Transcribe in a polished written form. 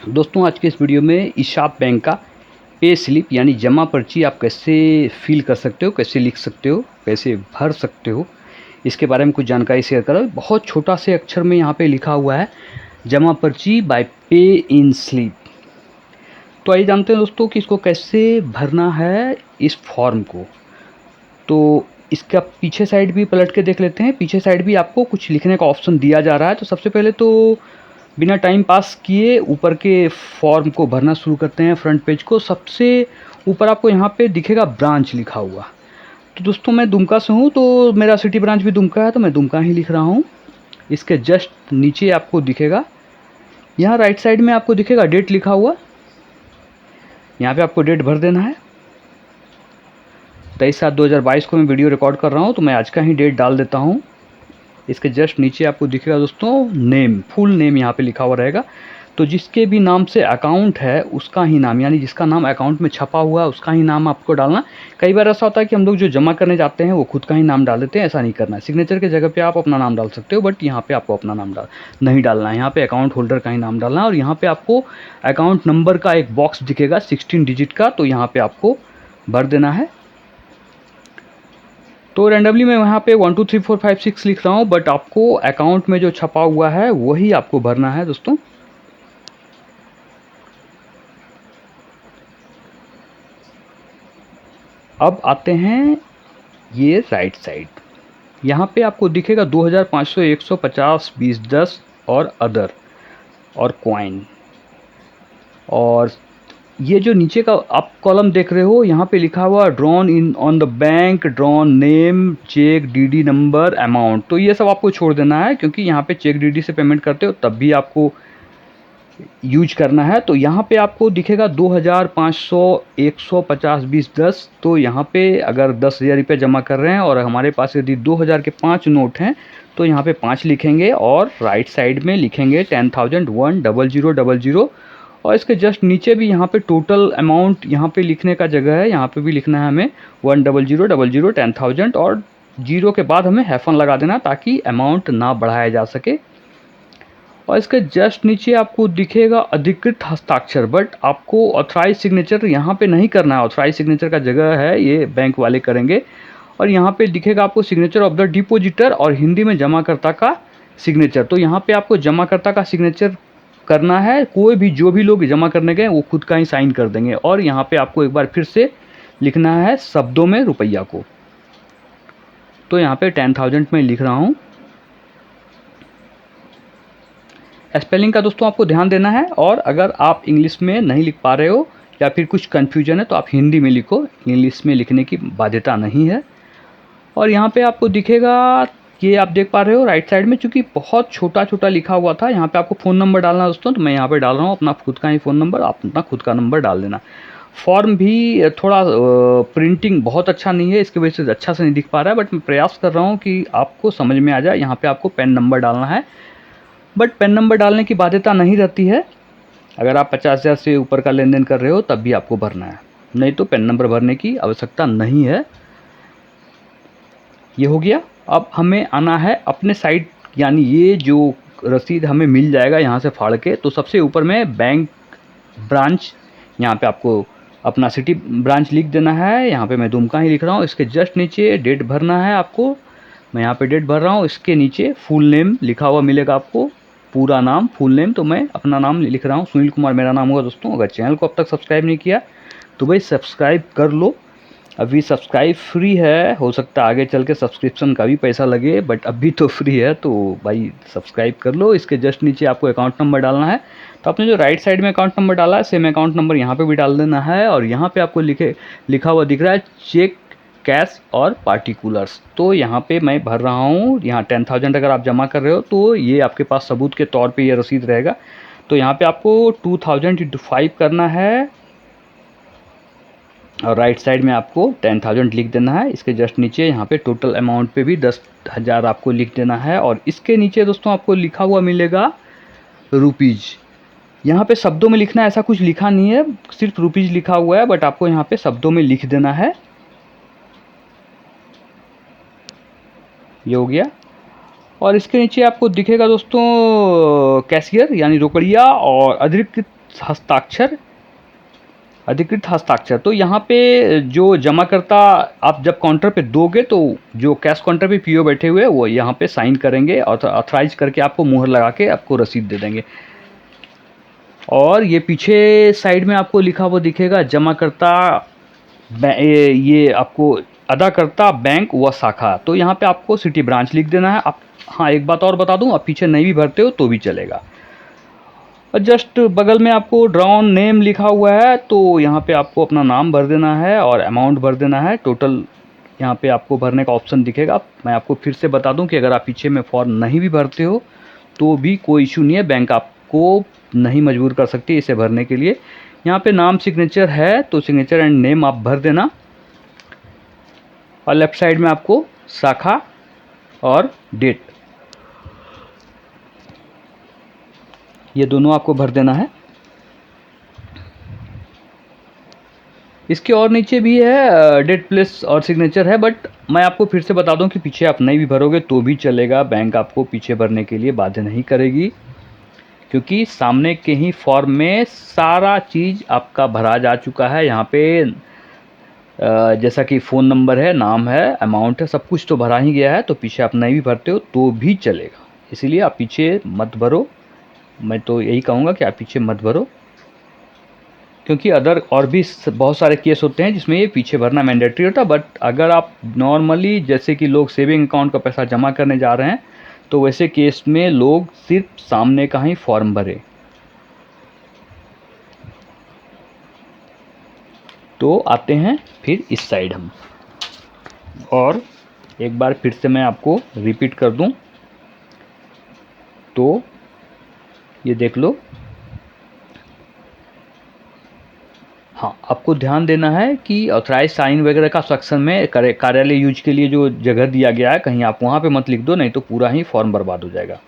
दोस्तों आज के इस वीडियो में इशाप बैंक का पे स्लिप यानी जमा पर्ची आप कैसे फिल कर सकते हो, कैसे लिख सकते हो, कैसे भर सकते हो, इसके बारे में कुछ जानकारी शेयर कर रहा हूँ। बहुत छोटा से अक्षर में यहाँ पे लिखा हुआ है जमा पर्ची बाय पे इन स्लिप। तो आइए जानते हैं दोस्तों कि इसको कैसे भरना है इस फॉर्म को। तो इसका पीछे साइड भी पलट के देख लेते हैं। पीछे साइड भी आपको कुछ लिखने का ऑप्शन दिया जा रहा है। तो सबसे पहले तो बिना टाइम पास किए ऊपर के फॉर्म को भरना शुरू करते हैं। फ्रंट पेज को सबसे ऊपर आपको यहाँ पे दिखेगा ब्रांच लिखा हुआ। तो दोस्तों मैं दुमका से हूँ, तो मेरा सिटी ब्रांच भी दुमका है, तो मैं दुमका ही लिख रहा हूँ। इसके जस्ट नीचे आपको दिखेगा, यहाँ राइट साइड में आपको दिखेगा डेट लिखा हुआ। यहाँ पे आपको डेट भर देना है। 23/7/2022 को मैं वीडियो रिकॉर्ड कर रहा हूँ, तो मैं आज का ही डेट डाल देता हूँ। इसके जस्ट नीचे आपको दिखेगा दोस्तों नेम, फुल नेम यहाँ पे लिखा हुआ रहेगा। तो जिसके भी नाम से अकाउंट है उसका ही नाम, यानी जिसका नाम अकाउंट में छपा हुआ है उसका ही नाम आपको डालना। कई बार ऐसा होता है कि हम लोग जो जमा करने जाते हैं वो खुद का ही नाम डाल देते हैं, ऐसा नहीं करना है। सिग्नेचर की जगह पे आप अपना नाम डाल सकते हो, बट यहाँ पे आपको अपना नाम नहीं डालना है। यहाँ पे अकाउंट होल्डर का ही नाम डालना है। और यहाँ पे आपको अकाउंट नंबर का एक बॉक्स दिखेगा 16 डिजिट का, तो यहाँ पे आपको भर देना है। तो रैंडमली मैं वहाँ पे 1 2 3 4 5 6 लिख रहा हूँ, बट आपको अकाउंट में जो छपा हुआ है वही आपको भरना है दोस्तों। अब आते हैं ये राइट साइड, यहाँ पे आपको दिखेगा 2500 150 20 10 और अदर और कॉइन। और ये जो नीचे का आप कॉलम देख रहे हो यहाँ पे लिखा हुआ drawn in on the bank, drawn name, cheque, DD number, amount. तो ये सब आपको छोड़ देना है, क्योंकि यहाँ पे चेक डीडी से पेमेंट करते हो तब भी आपको यूज करना है। तो यहाँ पे आपको दिखेगा 2500 150 20 10। तो यहाँ पे अगर 10,000 रुपये जमा कर रहे हैं और हमारे पास यदि 2000 के 5 नोट हैं तो यहाँ पे 5 लिखेंगे और राइट साइड में लिखेंगे 10,000 10000। और इसके जस्ट नीचे भी यहाँ पे टोटल अमाउंट यहाँ पे लिखने का जगह है, यहाँ पे भी लिखना है हमें 10000 10,000 और जीरो के बाद हमें हैफन लगा देना ताकि अमाउंट ना बढ़ाया जा सके। और इसके जस्ट नीचे आपको दिखेगा अधिकृत हस्ताक्षर, बट आपको ऑथराइज सिग्नेचर यहाँ पे नहीं करना है। ऑथराइज सिग्नेचर का जगह है ये बैंक वाले करेंगे। और यहाँ पे दिखेगा आपको सिग्नेचर ऑफ द डिपोजिटर और हिंदी में जमाकर्ता का सिग्नेचर। तो यहाँ पे आपको जमाकर्ता का सिग्नेचर करना है। कोई भी जो भी लोग जमा करने गए वो खुद का ही साइन कर देंगे। और यहाँ पे आपको एक बार फिर से लिखना है शब्दों में रुपया को। तो यहाँ पे 10,000 में लिख रहा हूँ। स्पेलिंग का दोस्तों आपको ध्यान देना है, और अगर आप इंग्लिश में नहीं लिख पा रहे हो या फिर कुछ कन्फ्यूजन है तो आप हिंदी में लिखो, इंग्लिश में लिखने की बाध्यता नहीं है। और यहाँ पे आपको दिखेगा, ये आप देख पा रहे हो राइट साइड में, चूँकि बहुत छोटा छोटा लिखा हुआ था, यहाँ पे आपको फ़ोन नंबर डालना है दोस्तों। तो मैं यहाँ पे डाल रहा हूँ अपना खुद का ही फ़ोन नंबर, आप अपना खुद का नंबर डाल देना। फॉर्म भी थोड़ा प्रिंटिंग बहुत अच्छा नहीं है, इसकी वजह से अच्छा से नहीं दिख पा रहा है, बट मैं प्रयास कर रहा हूँ कि आपको समझ में आ जाए। यहाँ पे आपको पेन नंबर डालना है, बट पेन नंबर डालने की बाध्यता नहीं रहती है। अगर आप 50,000 से ऊपर का लेन देन कर रहे हो तब भी आपको भरना है, नहीं तो पेन नंबर भरने की आवश्यकता नहीं है। ये हो गया। अब हमें आना है अपने साइड, यानी ये जो रसीद हमें मिल जाएगा यहाँ से फाड़ के, तो सबसे ऊपर में बैंक ब्रांच, यहाँ पे आपको अपना सिटी ब्रांच लिख देना है। यहाँ पे मैं दुमका ही लिख रहा हूँ। इसके जस्ट नीचे डेट भरना है आपको, मैं यहाँ पे डेट भर रहा हूँ। इसके नीचे फुल नेम लिखा हुआ मिलेगा आपको, पूरा नाम फुल नेम। तो मैं अपना नाम लिख रहा हूँ, सुनील कुमार मेरा नाम होगा दोस्तों। अगर चैनल को अब तक सब्सक्राइब नहीं किया तो भाई सब्सक्राइब कर लो, अभी सब्सक्राइब फ्री है। हो सकता है आगे चल के सब्सक्रिप्शन का भी पैसा लगे, बट अभी तो फ्री है, तो भाई सब्सक्राइब कर लो। इसके जस्ट नीचे आपको अकाउंट नंबर डालना है। तो आपने जो राइट साइड में अकाउंट नंबर डाला है सेम अकाउंट नंबर यहाँ पे भी डाल देना है। और यहाँ पे आपको लिखा हुआ दिख रहा है चेक, कैश और पार्टिकुलर्स। तो यहाँ पे मैं भर रहा हूँ। यहाँ 10,000 अगर आप जमा कर रहे हो तो ये आपके पास सबूत के तौर पे ये रसीद रहेगा। तो यहाँ पे आपको 2000 × 5 करना है और राइट साइड में आपको 10,000 लिख देना है। इसके जस्ट नीचे यहाँ पे टोटल अमाउंट पे भी 10,000 आपको लिख देना है। और इसके नीचे दोस्तों आपको लिखा हुआ मिलेगा रुपीज़। यहाँ पे शब्दों में लिखना, ऐसा कुछ लिखा नहीं है, सिर्फ रुपीज़ लिखा हुआ है, बट आपको यहाँ पे शब्दों में लिख देना है। ये हो गया। और इसके नीचे आपको दिखेगा दोस्तों कैशियर यानी रोकड़िया और अधिकृत हस्ताक्षर। तो यहाँ पे जो जमाकर्ता आप जब काउंटर पे दोगे तो जो कैश काउंटर पे पीओ बैठे हुए वो यहाँ पे साइन करेंगे और ऑथराइज करके आपको मुहर लगा के आपको रसीद दे देंगे। और ये पीछे साइड में आपको लिखा हुआ दिखेगा जमाकर्ता, ये आपको अदाकर्ता बैंक व शाखा। तो यहाँ पे आपको सिटी ब्रांच लिख देना है। आप हाँ एक बात और बता दूँ, आप पीछे नहीं भी भरते हो तो भी चलेगा। और जस्ट बगल में आपको ड्रॉन नेम लिखा हुआ है, तो यहाँ पे आपको अपना नाम भर देना है और अमाउंट भर देना है। टोटल यहाँ पे आपको भरने का ऑप्शन दिखेगा। मैं आपको फिर से बता दूं कि अगर आप पीछे में फॉर्म नहीं भी भरते हो तो भी कोई इशू नहीं है, बैंक आपको नहीं मजबूर कर सकती इसे भरने के लिए। यहाँ पे नाम सिग्नेचर है तो सिग्नेचर एंड नेम आप भर देना। और लेफ्ट साइड में आपको शाखा और डेट, ये दोनों आपको भर देना है। इसके और नीचे भी है डेट प्लेस और सिग्नेचर है, बट मैं आपको फिर से बता दूं कि पीछे आप नहीं भी भरोगे तो भी चलेगा। बैंक आपको पीछे भरने के लिए बाध्य नहीं करेगी, क्योंकि सामने के ही फॉर्म में सारा चीज़ आपका भरा जा चुका है। यहाँ पे जैसा कि फ़ोन नंबर है, नाम है, अमाउंट है, सब कुछ तो भरा ही गया है। तो पीछे आप नहीं भी भरते हो तो भी चलेगा, इसीलिए आप पीछे मत भरो। मैं तो यही कहूँगा कि आप पीछे मत भरो, क्योंकि अदर और भी बहुत सारे केस होते हैं जिसमें ये पीछे भरना मैंडेटरी होता है। बट अगर आप नॉर्मली जैसे कि लोग सेविंग अकाउंट का पैसा जमा करने जा रहे हैं तो वैसे केस में लोग सिर्फ सामने का ही फॉर्म भरे। तो आते हैं फिर इस साइड हम, और एक बार फिर से मैं आपको रिपीट कर दूं तो ये देख लो। हाँ, आपको ध्यान देना है कि ऑथराइज साइन वगैरह का सेक्शन में कार्यालय यूज के लिए जो जगह दिया गया है, कहीं आप वहाँ पे मत लिख दो, नहीं तो पूरा ही फॉर्म बर्बाद हो जाएगा।